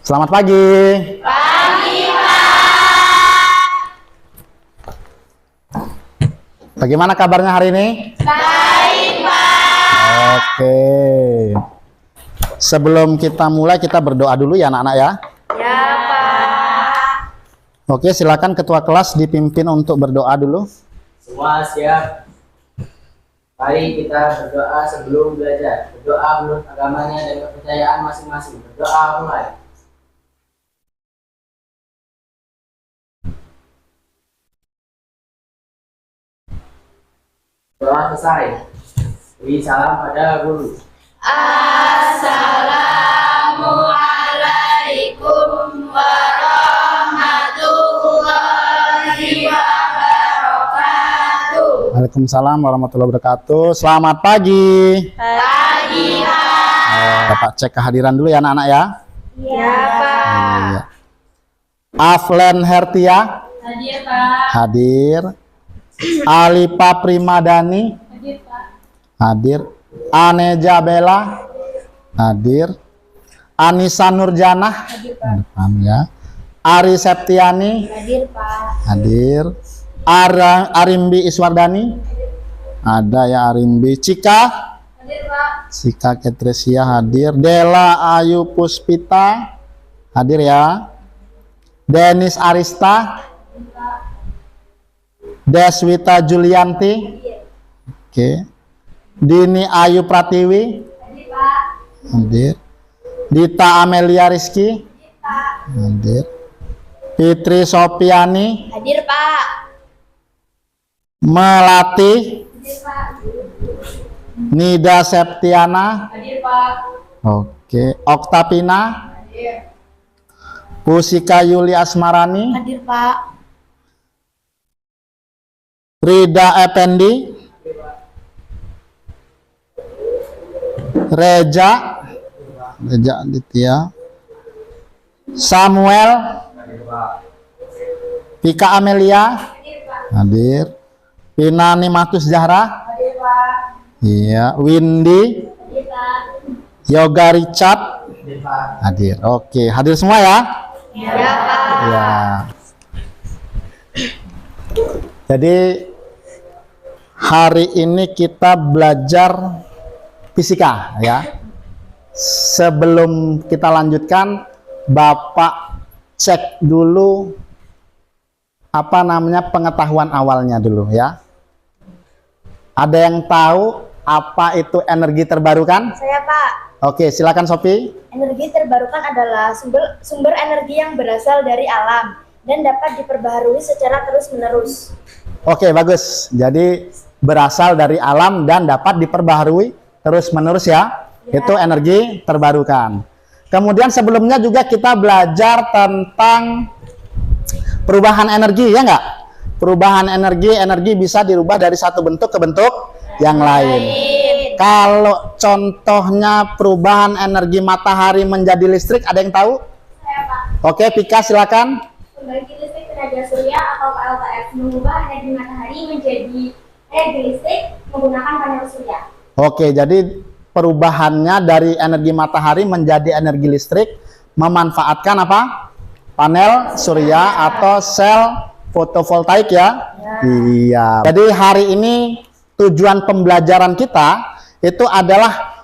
Selamat pagi. Pagi, Pak. Bagaimana kabarnya hari ini? Baik, Pak. Oke. Sebelum kita mulai, kita berdoa dulu ya anak-anak ya. Ya, Pak. Oke, silakan ketua kelas dipimpin untuk berdoa dulu. Semua siap. Mari kita berdoa sebelum belajar. Berdoa menurut agamanya dan kepercayaan masing-masing. Berdoa mulai. Doa selesai. Beri salam pada guru. Assalamualaikum warahmatullahi wabarakatuh. Waalaikumsalam warahmatullahi wabarakatuh. Selamat pagi. Pagi, Pak. Bapak cek kehadiran dulu ya anak-anak ya. Ya, Pak. Iya. Aflen Hertia Hadir, Pak. hadir. Alipa Primadani Hadir, Pak. hadir. Aneja Bella hadir. Anissa Nurjanah depan ya. Ari Septiani Hadir, Pak. hadir. Arimbi Iswardani ada ya. Arimbi. Cika Hadir, Pak. Cika Ketresia hadir. Dela Ayu Puspita hadir ya. Denis Arista, Deswita Julianti, oke. Dini Ayu Pratiwi Hadir, Pak. hadir. Dita Amelia Rizky hadir. Fitri Sopiani Hadir, Pak. Melati, Hadir, Pak. Nida Septiana, Hadir, Pak. oke. Oktapina, Hadir. Pusika Yuli Asmarani, Hadir, Pak. Rida Effendi, Reja Aditya, Samuel, Pika Amelia Hadir, Pak. hadir. Pinani Matus Zahra, Hadir, Pak. iya. Windy, Hadir, Pak. Yoga Richard hadir. Oke, hadir semua ya. Ya, Pak. Ya. Jadi hari ini kita belajar fisika ya. Sebelum kita lanjutkan, Bapak cek dulu apa namanya pengetahuan awalnya dulu ya. Ada yang tahu apa itu energi terbarukan? Saya, Pak. Oke, silakan Sophie. Energi terbarukan adalah sumber energi yang berasal dari alam dan dapat diperbaharui secara terus-menerus. Oke, bagus. Jadi berasal dari alam dan dapat diperbaharui terus-menerus ya. Itu energi terbarukan. Kemudian sebelumnya juga kita belajar tentang perubahan energi, ya enggak? Perubahan energi bisa dirubah dari satu bentuk ke bentuk yang lain. Kalau contohnya perubahan energi matahari menjadi listrik, ada yang tahu? Saya, Pak. Oke, Pika silakan. Pembangkit listrik tenaga surya atau PLTS mengubah energi matahari menjadi energi listrik menggunakan panel surya. Oke, jadi perubahannya dari energi matahari menjadi energi listrik memanfaatkan apa? Panel surya atau sel fotovoltaik ya? Iya. Jadi hari ini tujuan pembelajaran kita itu adalah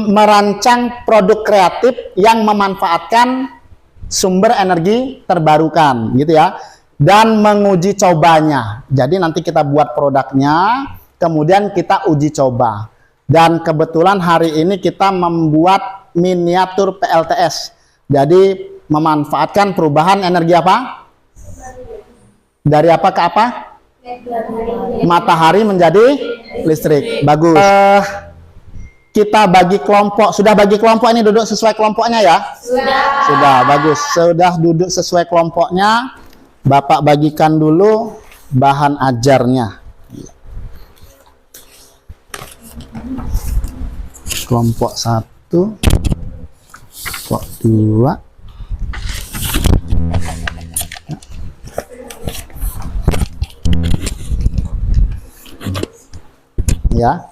merancang produk kreatif yang memanfaatkan sumber energi terbarukan gitu ya, dan menguji cobanya. Jadi nanti kita buat produknya, kemudian kita uji coba. Dan kebetulan hari ini kita membuat miniatur PLTS. Jadi memanfaatkan perubahan energi apa? Dari apa ke apa? Matahari menjadi listrik. Bagus. Kita bagi kelompok. Sudah bagi kelompok ini, duduk sesuai kelompoknya ya? Sudah. Sudah, bagus. Sudah duduk sesuai kelompoknya. Bapak bagikan dulu bahan ajarnya. Kelompok 1, kelompok 2. Ya.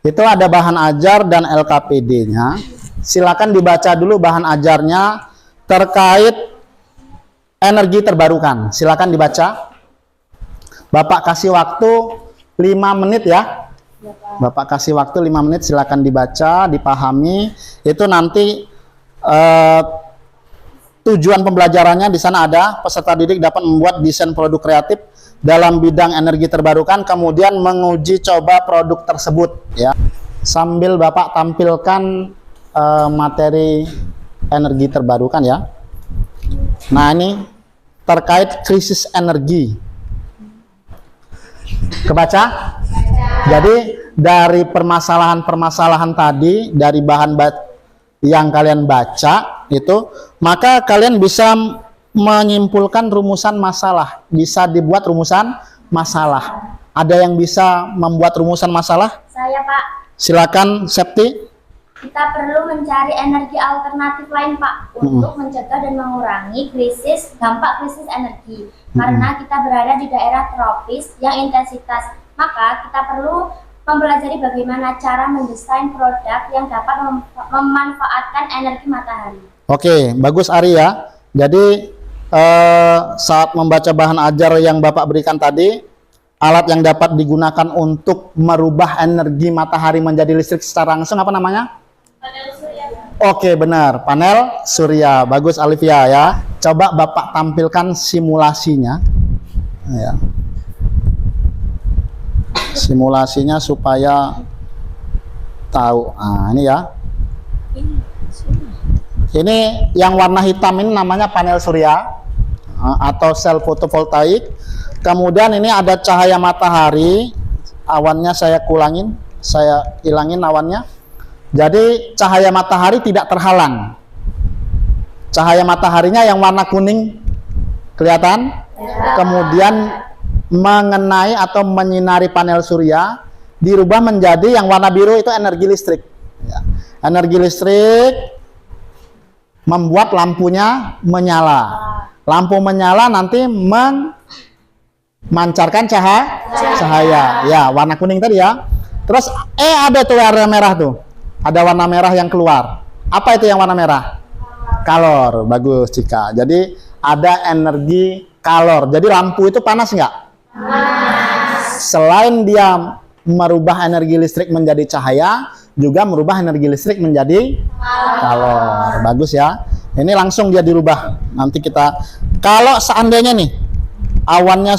Itu ada bahan ajar dan LKPD-nya. silakan dibaca dulu bahan ajarnya terkait energi terbarukan. Silakan dibaca. Bapak kasih waktu 5 menit ya. Bapak kasih waktu 5 menit, silakan dibaca, dipahami. Itu nanti tujuan pembelajarannya di sana ada, peserta didik dapat membuat desain produk kreatif dalam bidang energi terbarukan, kemudian menguji coba produk tersebut ya. Sambil Bapak tampilkan materi energi terbarukan ya. Nah, ini terkait krisis energi. Kebaca? Jadi dari permasalahan-permasalahan tadi, dari bahan yang kalian baca itu, maka kalian bisa menyimpulkan rumusan masalah, bisa dibuat rumusan masalah. Ada yang bisa membuat rumusan masalah? Saya, Pak. Silakan, Septi. Kita perlu mencari energi alternatif lain, Pak, untuk mencegah dan mengurangi dampak krisis energi. Karena kita berada di daerah tropis yang intensitas, maka kita perlu mempelajari bagaimana cara mendesain produk yang dapat memanfaatkan energi matahari. Oke, bagus Ari ya. Jadi saat membaca bahan ajar yang Bapak berikan tadi, alat yang dapat digunakan untuk merubah energi matahari menjadi listrik secara langsung apa namanya? Panel surya. Oke, benar, panel surya. Bagus Alivia ya. Coba Bapak tampilkan simulasinya. Ya. Simulasinya supaya tahu. Nah, ini ya. Ini yang warna hitam ini namanya panel surya atau sel fotovoltaik. Kemudian ini ada cahaya matahari. Awannya saya hilangin awannya. Jadi cahaya matahari tidak terhalang. Cahaya mataharinya yang warna kuning kelihatan. Kemudian mengenai atau menyinari panel surya, dirubah menjadi yang warna biru itu energi listrik. Ya. Energi listrik membuat lampunya menyala. Lampu menyala nanti memancarkan cahaya. Ya, warna kuning tadi ya. Terus ada tuh warna merah tuh. Ada warna merah yang keluar. Apa itu yang warna merah? Kalor. Bagus, Cika. Jadi ada energi kalor. Jadi lampu itu panas nggak? Panas. Selain dia merubah energi listrik menjadi cahaya, juga merubah energi listrik menjadi kalor. Bagus ya. Ini langsung dia dirubah. Nanti kita, kalau seandainya nih awannya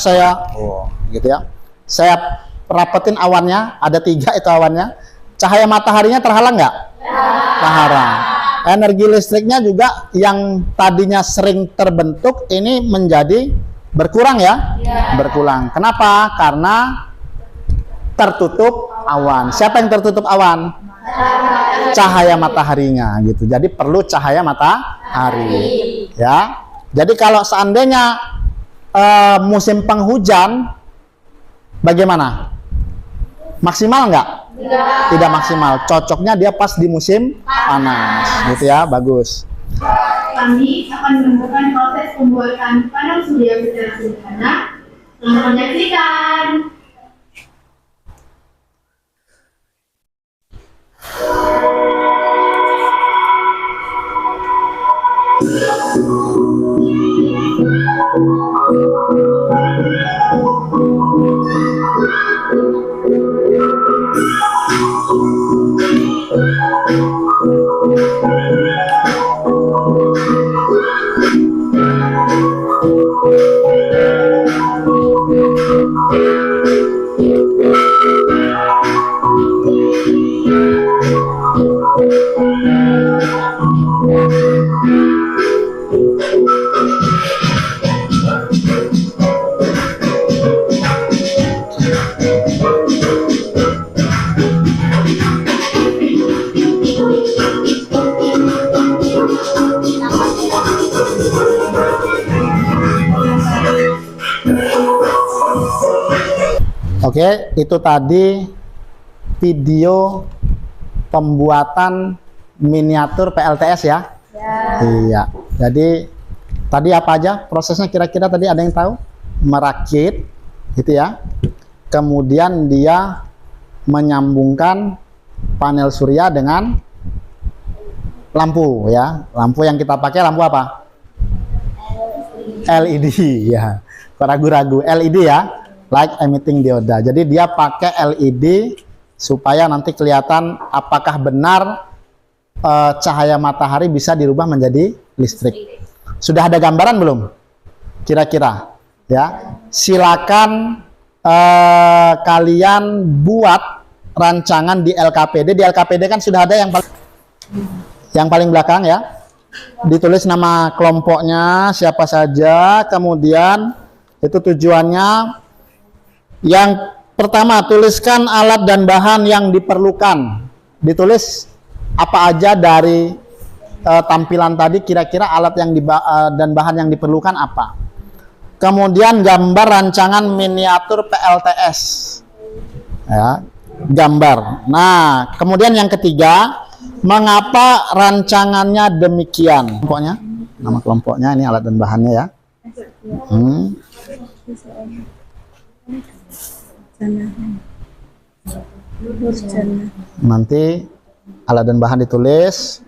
gitu ya, saya rapetin awannya, ada 3 itu awannya. Cahaya mataharinya terhalang nggak? Terhalang. Energi listriknya juga yang tadinya sering terbentuk ini menjadi berkurang ya? Berkurang. Kenapa? Karena tertutup awan. Siapa yang tertutup awan? Cahaya mataharinya gitu. Jadi perlu cahaya matahari ya. Jadi kalau seandainya musim penghujan bagaimana? Maksimal nggak? Tidak maksimal. Cocoknya dia pas di musim panas gitu ya. Bagus. Kami akan menemukan proses pembuatan panel surya secara sederhana. Selamat menyaksikan. Oke, itu tadi video pembuatan miniatur PLTS ya. Iya. Jadi tadi apa aja prosesnya kira-kira tadi ada yang tahu? Merakit gitu ya. Kemudian dia menyambungkan panel surya dengan lampu ya. Lampu yang kita pakai lampu apa? LED ya. Kok ragu-ragu? LED ya, light emitting dioda. Jadi dia pakai LED supaya nanti kelihatan apakah benar cahaya matahari bisa dirubah menjadi listrik. Sudah ada gambaran belum? Kira-kira ya. Silakan kalian buat rancangan di LKPD. Di LKPD kan sudah ada yang paling belakang ya. Ditulis nama kelompoknya siapa saja, kemudian itu tujuannya. Yang pertama, tuliskan alat dan bahan yang diperlukan. Ditulis apa aja dari tampilan tadi, kira-kira alat yang dan bahan yang diperlukan apa. Kemudian gambar rancangan miniatur PLTS ya, gambar. Nah, kemudian yang ketiga, mengapa rancangannya demikian. Kelompoknya, nama kelompoknya, ini alat dan bahannya ya. Nanti alat dan bahan ditulis,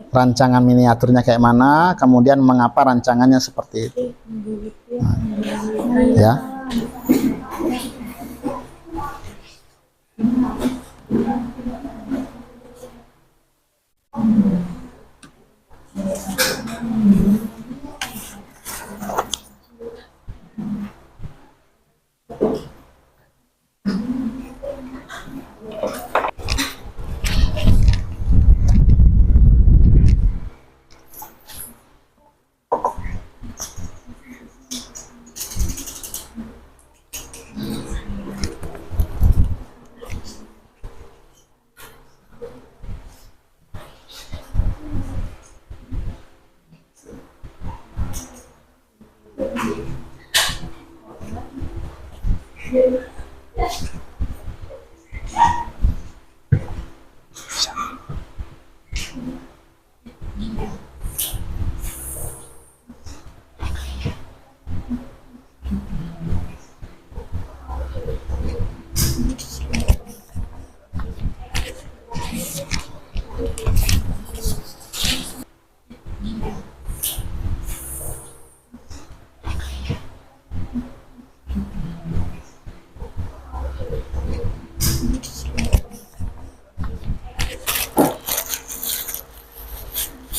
rancangan miniaturnya kayak mana, kemudian mengapa rancangannya seperti itu. Nah, ya.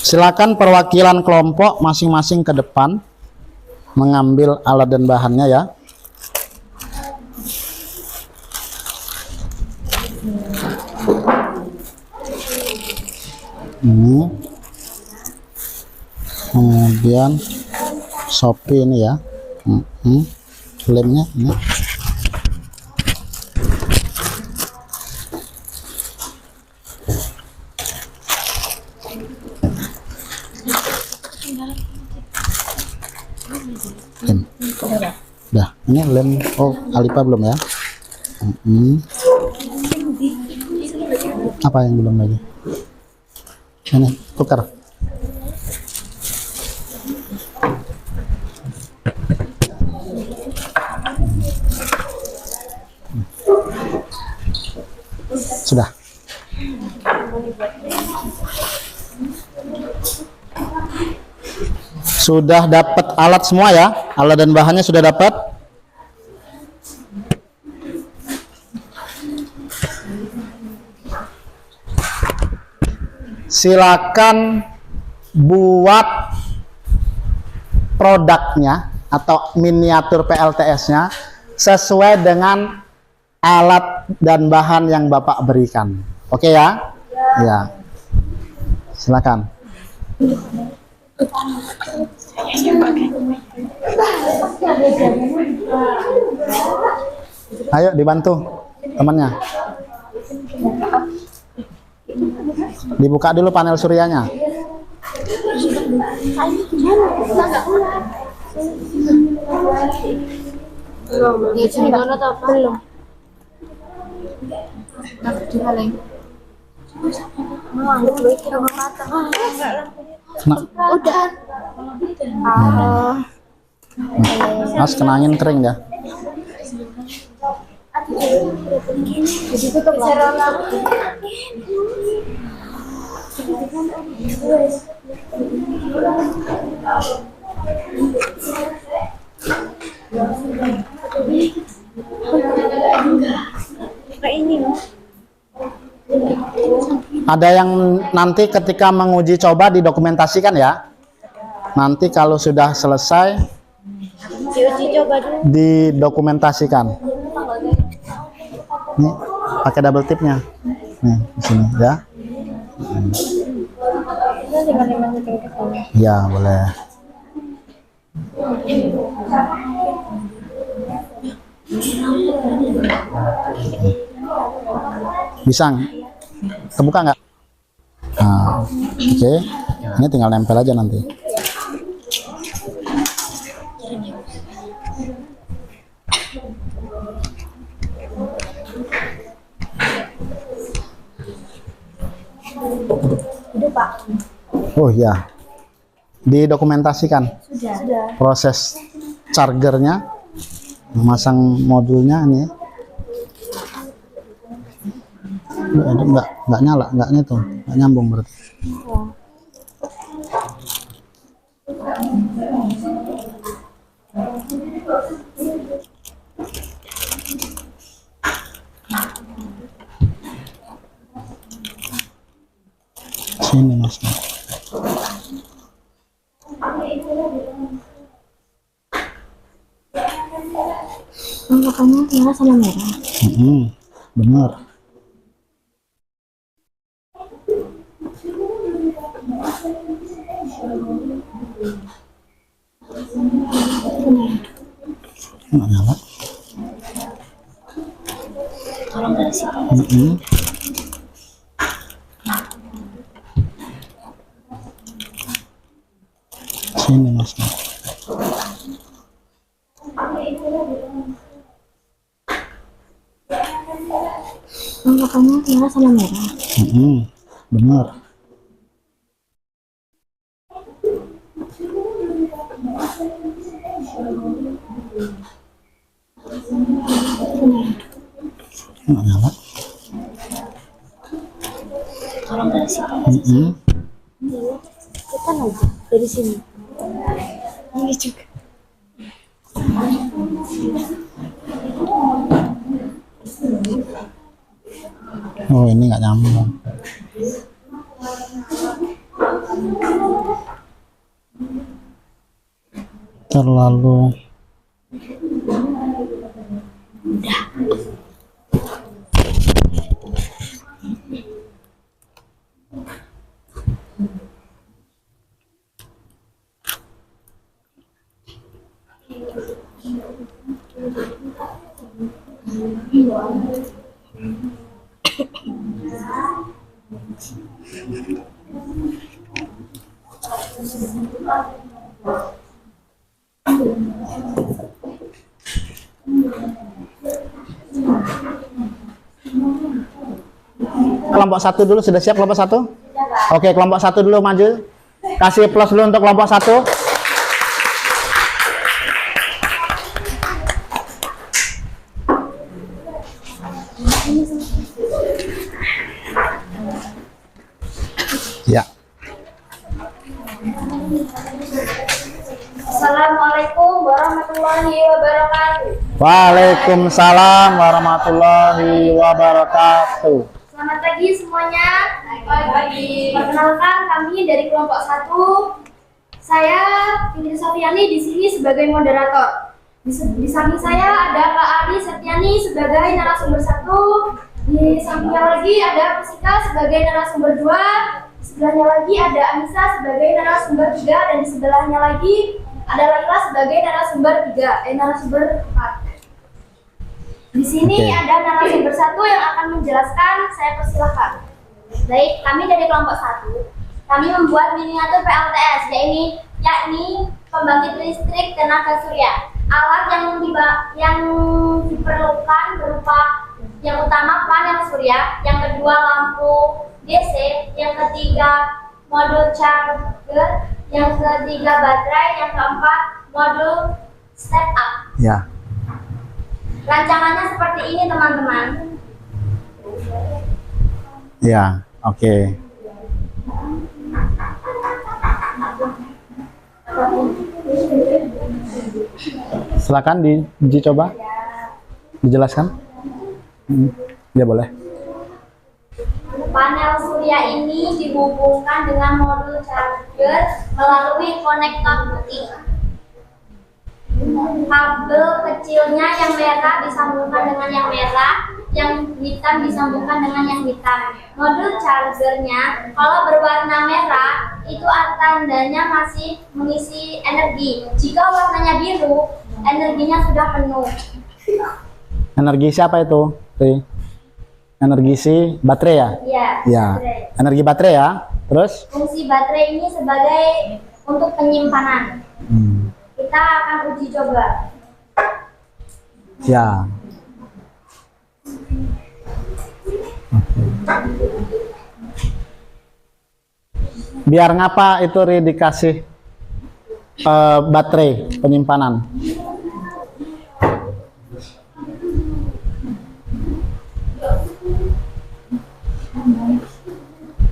Silakan perwakilan kelompok masing-masing ke depan mengambil alat dan bahannya ya. Ini. Kemudian Shopee ini ya. Lemnya ini. Lem. Dah, ini lem. Oh, Alipa belum ya? Apa yang belum lagi? Ini tukar. Sudah. Sudah dapat alat semua ya? Alat dan bahannya sudah dapat? Silakan buat produknya atau miniatur PLTS-nya sesuai dengan alat dan bahan yang Bapak berikan. Oke ya? Ya. Silakan. Ayo dibantu temannya. Dibuka dulu panel suryanya. Nah. Mas kena angin kering ya. Ada yang nanti ketika menguji coba didokumentasikan ya. Nanti kalau sudah selesai didokumentasikan. Nih, pakai double tipnya. Nih, di sini ya. Ya, boleh. Bisa kebuka nggak? Nah, oke. Ini tinggal nempel aja nanti. Oh ya, didokumentasikan proses chargernya, memasang modulnya ini. Nggak nyala, nggak nyambung berarti. Sini mas. Makanya merah sama merah. Benar. Nggak nyala. Tolong dari sini. Sini mas. Makanya merah sama merah. Benar. Nggak nyala. Tolong dari sini. Kita aja dari sini. Ini juga. Oh, ini nggak nyambung. Terlalu kelompok 1 dulu, sudah siap kelompok 1? Oke, kelompok 1 dulu maju. Kasih plus dulu untuk kelompok 1. Ya. Assalamualaikum warahmatullahi wabarakatuh. Waalaikumsalam warahmatullahi wabarakatuh. Selamat pagi semuanya. Pagi. Perkenalkan, kami dari kelompok 1. Saya Fitri Sofiani di sini sebagai moderator. Di samping saya ada Kak Ari Septiani sebagai narasumber 1. Di sampingnya lagi ada Pusika sebagai narasumber 2. Di sebelahnya lagi ada Anissa sebagai narasumber 3 dan di sebelahnya lagi ada Laila sebagai narasumber 4. Di sini ada narasumber 1 yang akan menjelaskan, saya persilahkan. Baik, kami dari kelompok 1. Kami membuat miniatur PLTS, yakni pembangkit listrik tenaga surya. Alat yang diperlukan berupa yang utama panel surya, yang kedua lampu DC, yang ketiga modul charger, yang ketiga baterai, yang keempat modul step up. Ya. Rancangannya seperti ini teman-teman. Ya, oke. Silakan diuji coba. Dijelaskan. Ya boleh. Panel surya ini dihubungkan dengan modul charger melalui konektor putih. Kabel kecilnya yang merah disambungkan dengan yang merah, yang hitam disambungkan dengan yang hitam. Modul chargernya kalau berwarna merah itu tandanya masih mengisi energi. Jika warnanya biru, energinya sudah penuh. Energi siapa itu? Energi si baterai ya? Iya. Ya. Baterai. Energi baterai ya. Terus? Fungsi baterai ini sebagai untuk penyimpanan. Kita akan uji coba. Ya. Biar ngapa itu dikasih baterai penyimpanan?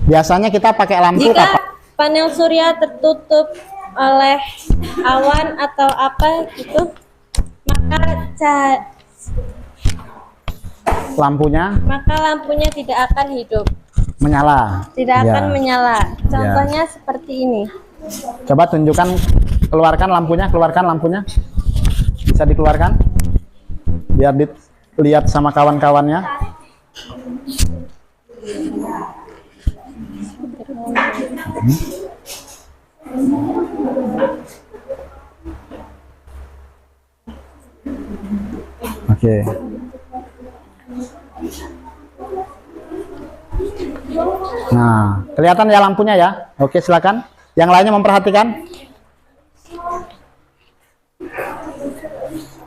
Biasanya kita pakai lampu Jika apa? panel surya tertutup oleh awan atau apa gitu, Lampunya maka lampunya tidak akan hidup, menyala. tidak Ya. akan menyala. Contohnya seperti ini. Coba tunjukkan, keluarkan lampunya. Bisa dikeluarkan? Biar dilihat sama kawan-kawannya. Oke. Nah, kelihatan ya lampunya ya. Oke, silakan. Yang lainnya memperhatikan.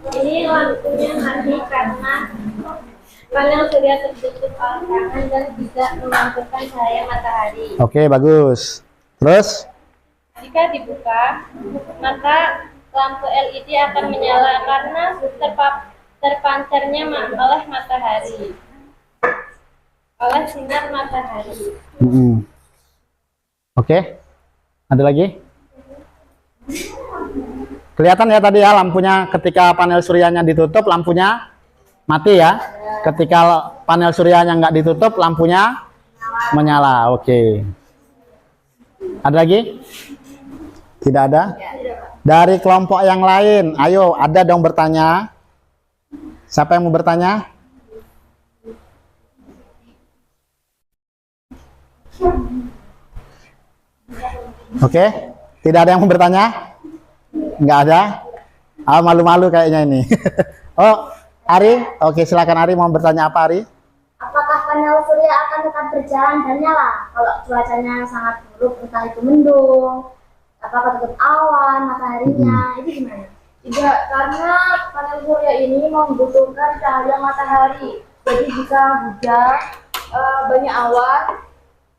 Ini lampunya mati karena panel surya tertutup oleh tangan dan tidak memantulkan cahaya matahari. Oke, bagus. Terus? Jika dibuka, maka lampu LED akan menyala karena terpancarnya oleh matahari, oleh sinar matahari. Oke. Ada lagi? Kelihatan ya tadi ya lampunya ketika panel suryanya ditutup lampunya mati ya. Ketika panel suryanya nggak ditutup lampunya menyala. Oke. Ada lagi? Tidak ada? Dari kelompok yang lain, ayo ada dong bertanya. Siapa yang mau bertanya? Oke, tidak ada yang mau bertanya? Nggak ada? Ah, malu-malu kayaknya ini. Oh, Ari? Oke, silakan Ari, mau bertanya apa Ari? Apakah panel surya akan tetap berjalan dan nyala kalau cuacanya sangat buruk, entah itu mendung, apakah tutup awan, mataharinya, itu gimana? Tidak, karena panel surya ini membutuhkan cahaya matahari. Jadi jika hujan, banyak awan,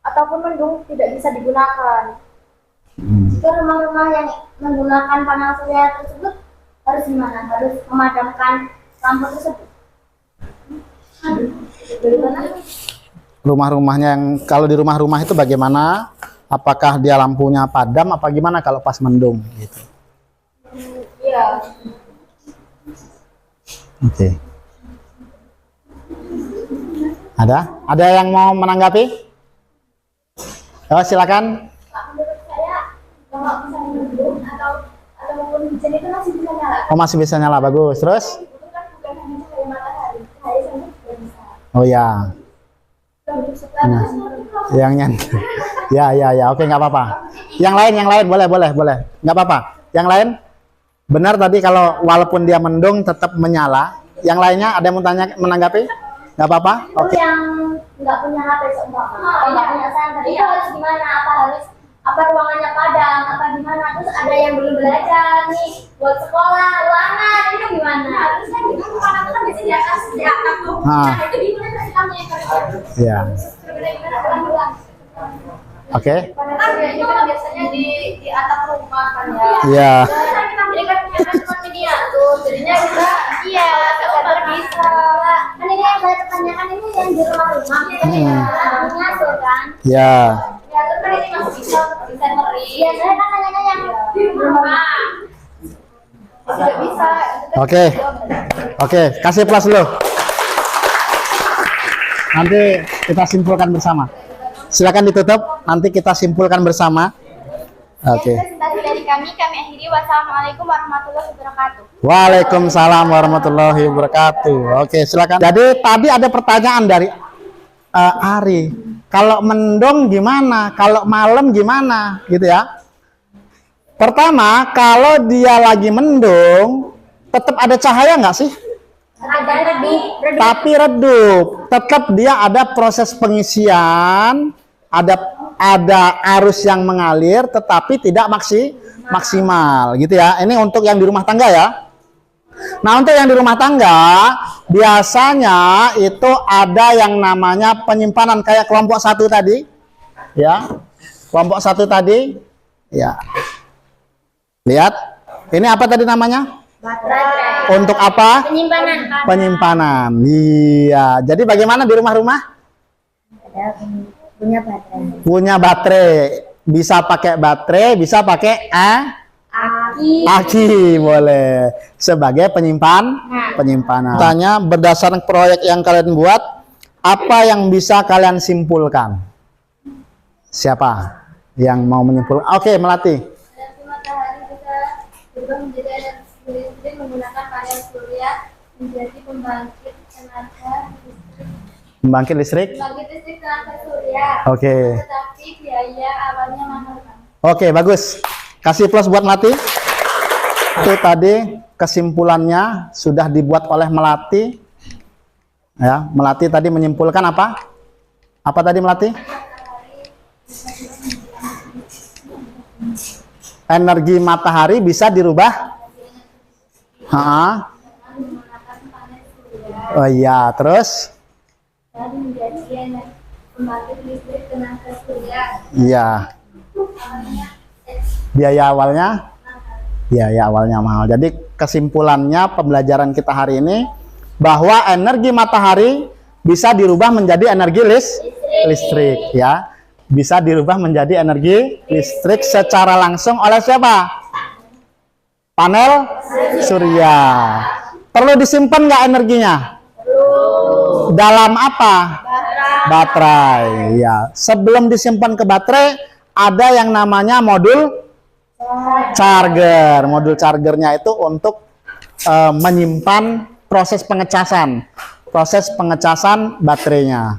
ataupun mendung tidak bisa digunakan. Jika rumah-rumah yang menggunakan panel surya tersebut harus gimana? Harus memadamkan lampu tersebut. Bagaimana? Rumah-rumahnya yang kalau di rumah-rumah itu bagaimana? Apakah dia lampunya padam apa gimana kalau pas mendung gitu? Iya. Oke. Ada yang mau menanggapi? Oh, silakan. Menurut saya kalau misalnya mendung ataupun hujan itu masih bisa nyala. Oh, masih bisa nyala, bagus. Terus? Itu kan bukan hanya cahaya matahari, cahaya sana juga bisa. Oh ya, Untuk setelah yang ya, oke nggak apa-apa. Yang lain, boleh, nggak apa-apa. Yang lain, benar tadi kalau walaupun dia mendung tetap menyala. Yang lainnya ada yang mau tanya, menanggapi? Nggak apa-apa? Oke. yang nggak punya HP seumpama, atau nggak punya senter, itu harus gimana? Apa ruangannya padam, apa gimana? Terus ada yang belum belajar nih, buat sekolah, ruangan, itu gimana? Harusnya gitu, karena kan bisa di atas tuh. Ah. Nah, itu gimana sih kamu yang kerja? Ya, Gimana ulang-ulang? oke. Panel surya ini kan biasanya di atap rumah kan ya. Ya, Jadi kan punya kan cuma miniatur, jadinya kita sebentar bisa. Kan ini yang saya pertanyakan ini yang di rumah-rumah, miniatur kan? ya. Miniatur kan ini masih bisa ngeri. Iya, saya kan nanya yang di rumah. Tidak bisa. Oke. Oke, kasih plus dulu. Nanti kita simpulkan bersama. Silakan ditutup, nanti kita simpulkan bersama. Oke. Presentasi dari kami akhiri. Wassalamualaikum warahmatullahi wabarakatuh. Waalaikumsalam warahmatullahi wabarakatuh. Oke, silakan. Jadi tadi ada pertanyaan dari Ari. Kalau mendung gimana? Kalau malam gimana? Gitu ya. Pertama, kalau dia lagi mendung, tetap ada cahaya nggak sih? Ada redup. Tapi redup. Tetap dia ada proses pengisian, ada arus yang mengalir, tetapi tidak maksimal, gitu ya. Ini untuk yang di rumah tangga ya. Nah, untuk yang di rumah tangga, biasanya itu ada yang namanya penyimpanan kayak kelompok 1 tadi, ya. Kelompok 1 tadi, ya. Lihat, ini apa tadi namanya? Baterai. Untuk apa? Penyimpanan. Penyimpanan. Iya. Jadi bagaimana di rumah-rumah? Punya baterai. Punya baterai. Bisa pakai baterai, bisa pakai aki, boleh. Sebagai penyimpanan. Tanya berdasarkan proyek yang kalian buat, apa yang bisa kalian simpulkan? Siapa yang mau menyimpulkan? Oke, Melati. Energi matahari bisa berubah menjadi energi listrik menggunakan panel surya menjadi pembangkit tenaga listrik tenaga surya. Oke. Tetapi biaya awalnya mahal. Oke, bagus. Kasih plus buat Melati. Itu tadi kesimpulannya sudah dibuat oleh Melati. Ya, Melati tadi menyimpulkan apa? Apa tadi Melati? Energi matahari bisa dirubah. Oh iya, terus? Dan menjadi pembangkit listrik tenaga surya. Iya. Biaya awalnya? Biaya awalnya mahal. Jadi kesimpulannya pembelajaran kita hari ini bahwa energi matahari bisa dirubah menjadi energi listrik, ya. Bisa dirubah menjadi energi listrik secara langsung oleh siapa? Panel surya. Perlu disimpan nggak energinya? Dalam apa? Baterai. Ya. Sebelum disimpan ke baterai, ada yang namanya modul charger. Modul chargernya itu untuk menyimpan proses pengecasan baterainya.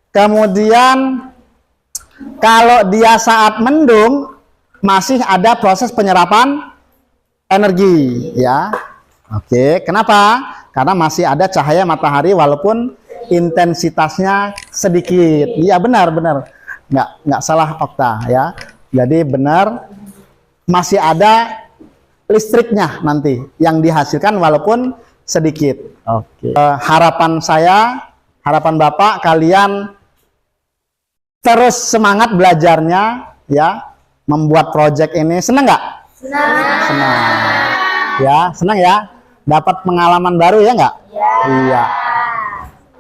Kemudian kalau dia saat mendung masih ada proses penyerapan energi, ya. Oke, kenapa? Karena masih ada cahaya matahari walaupun intensitasnya sedikit. Iya, benar. Nggak salah Okta, ya. Jadi benar, masih ada listriknya nanti yang dihasilkan walaupun sedikit. Oke. Harapan Bapak, kalian terus semangat belajarnya, ya. Membuat proyek ini senang nggak? Senang. Ya, senang ya. Dapat pengalaman baru ya nggak? Iya.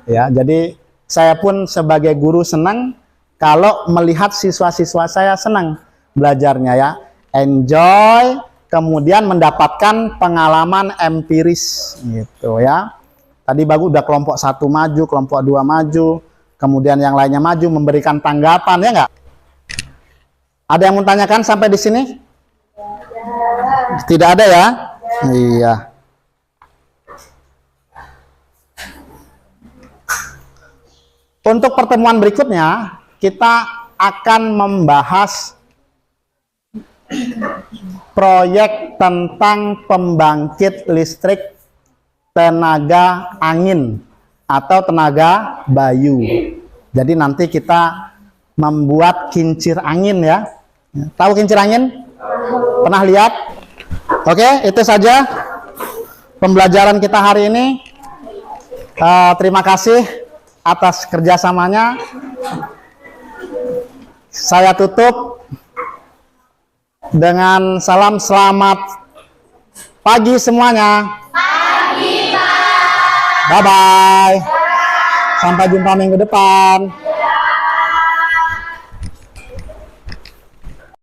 Ya, jadi saya pun sebagai guru senang kalau melihat siswa-siswa saya senang belajarnya, ya. Enjoy, kemudian mendapatkan pengalaman empiris gitu, ya. Tadi bagus, udah kelompok 1 maju, kelompok 2 maju, kemudian yang lainnya maju memberikan tanggapan, ya nggak? Ada yang mau tanyakan sampai di sini? Tidak ada ya? Iya. Untuk pertemuan berikutnya, kita akan membahas proyek tentang pembangkit listrik tenaga angin atau tenaga bayu. Jadi nanti kita membuat kincir angin, ya. Tahu kincir angin? Pernah lihat? Oke, itu saja pembelajaran kita hari ini. Terima kasih atas kerjasamanya. Saya tutup dengan salam selamat pagi semuanya. Bye-bye. Sampai jumpa minggu depan.